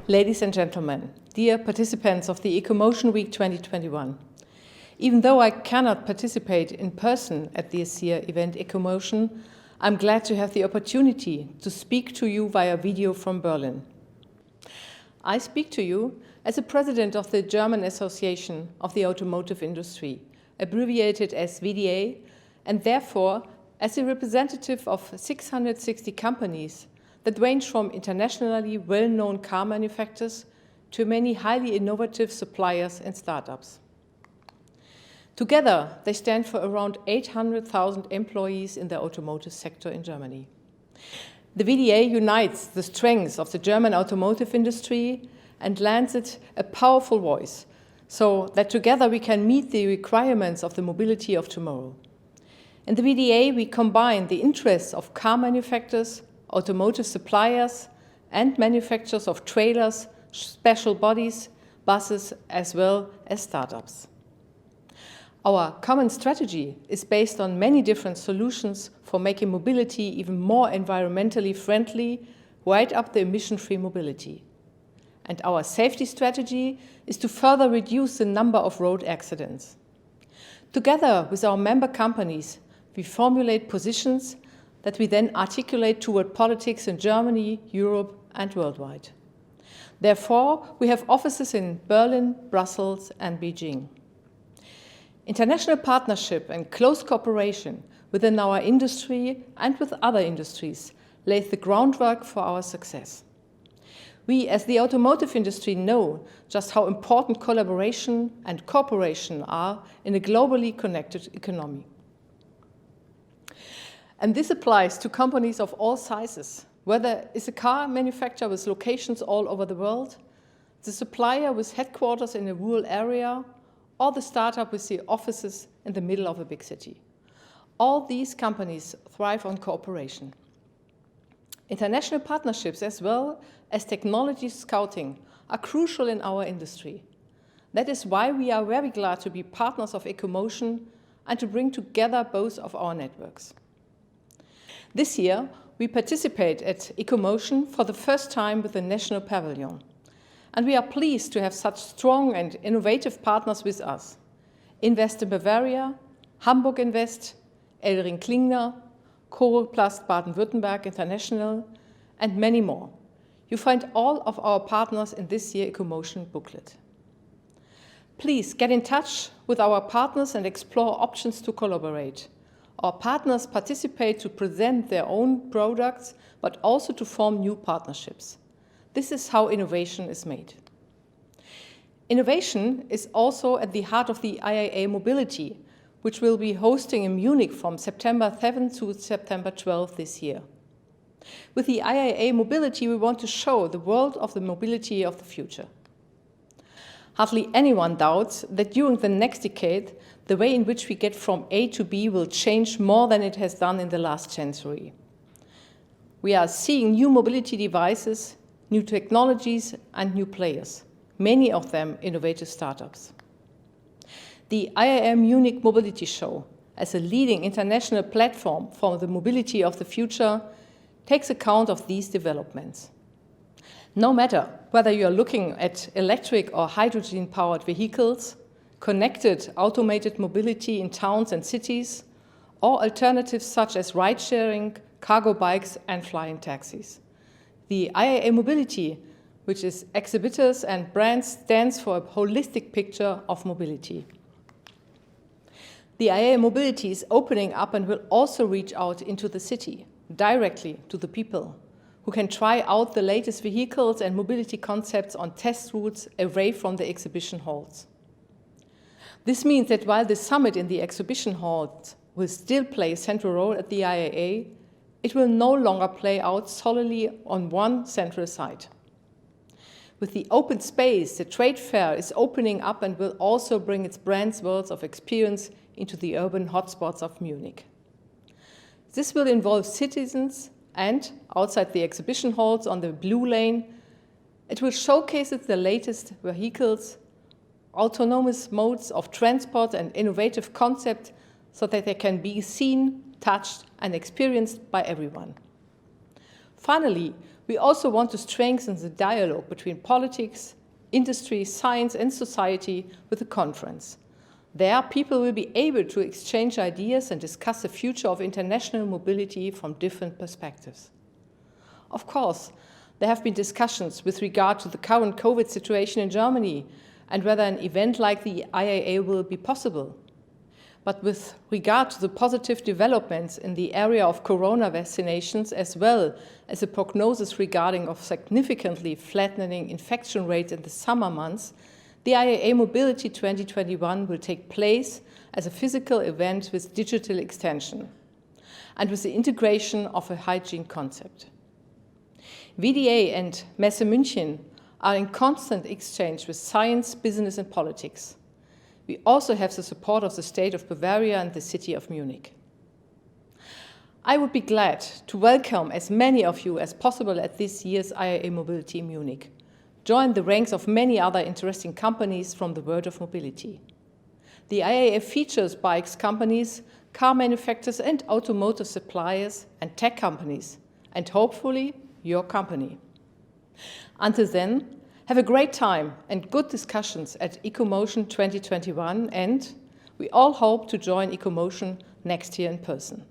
Ladies and gentlemen, dear participants of the EcoMotion Week 2021, even though I cannot participate in person at this year's event EcoMotion, I'm glad to have the opportunity to speak to you via video from Berlin. I speak to you as a president of the German Association of the Automotive Industry, abbreviated as VDA, and therefore as a representative of 660 companies that range from internationally well-known car manufacturers to many highly innovative suppliers and startups. Together, they stand for around 800,000 employees in the automotive sector in Germany. The VDA unites the strengths of the German automotive industry and lends it a powerful voice so that together we can meet the requirements of the mobility of tomorrow. In the VDA, we combine the interests of car manufacturers, automotive suppliers, and manufacturers of trailers, special bodies, buses, as well as startups. Our common strategy is based on many different solutions for making mobility even more environmentally friendly, right up the emission-free mobility. And our safety strategy is to further reduce the number of road accidents. Together with our member companies, we formulate positions that we then articulate toward politics in Germany, Europe, and worldwide. Therefore, we have offices in Berlin, Brussels, and Beijing. International partnership and close cooperation within our industry and with other industries lays the groundwork for our success. We, as the automotive industry, know just how important collaboration and cooperation are in a globally connected economy. And this applies to companies of all sizes, whether it's a car manufacturer with locations all over the world, the supplier with headquarters in a rural area, or the startup with the offices in the middle of a big city. All these companies thrive on cooperation. International partnerships as well as technology scouting are crucial in our industry. That is why we are very glad to be partners of EcoMotion and to bring together both of our networks. This year, we participate at EcoMotion for the first time with the National Pavilion. And we are pleased to have such strong and innovative partners with us. Invest in Bavaria, Hamburg Invest, Elring-Klingner, Coroplast Baden-Württemberg International, and many more. You find all of our partners in this year's EcoMotion booklet. Please get in touch with our partners and explore options to collaborate. Our partners participate to present their own products, but also to form new partnerships. This is how innovation is made. Innovation is also at the heart of the IAA Mobility, which will be hosting in Munich from September 7 to September 12 this year. With the IAA Mobility, we want to show the world of the mobility of the future. Hardly anyone doubts that during the next decade, the way in which we get from A to B will change more than it has done in the last century. We are seeing new mobility devices, new technologies, and new players, many of them innovative startups. The IAA Munich Mobility Show, as a leading international platform for the mobility of the future, takes account of these developments. No matter whether you are looking at electric or hydrogen-powered vehicles, connected automated mobility in towns and cities, or alternatives such as ride-sharing, cargo bikes, and flying taxis. The IAA Mobility, which is exhibitors and brands, stands for a holistic picture of mobility. The IAA Mobility is opening up and will also reach out into the city, directly to the people, who can try out the latest vehicles and mobility concepts on test routes away from the exhibition halls. This means that while the summit in the exhibition halls will still play a central role at the IAA, it will no longer play out solely on one central site. With the open space, the trade fair is opening up and will also bring its brand's worlds of experience into the urban hotspots of Munich. This will involve citizens and, outside the exhibition halls on the Blue Lane, it will showcase the latest vehicles, autonomous modes of transport and innovative concepts so that they can be seen, touched and experienced by everyone. Finally, we also want to strengthen the dialogue between politics, industry, science and society with the conference. There, people will be able to exchange ideas and discuss the future of international mobility from different perspectives. Of course, there have been discussions with regard to the current COVID situation in Germany and whether an event like the IAA will be possible. But with regard to the positive developments in the area of corona vaccinations, as well as a prognosis regarding of significantly flattening infection rates in the summer months, the IAA Mobility 2021 will take place as a physical event with digital extension and with the integration of a hygiene concept. VDA and Messe München are in constant exchange with science, business and politics. We also have the support of the state of Bavaria and the city of Munich. I would be glad to welcome as many of you as possible at this year's IAA Mobility in Munich. Join the ranks of many other interesting companies from the world of mobility. The IAA features bikes companies, car manufacturers and automotive suppliers and tech companies, and hopefully your company. Until then, have a great time and good discussions at EcoMotion 2021, and we all hope to join EcoMotion next year in person.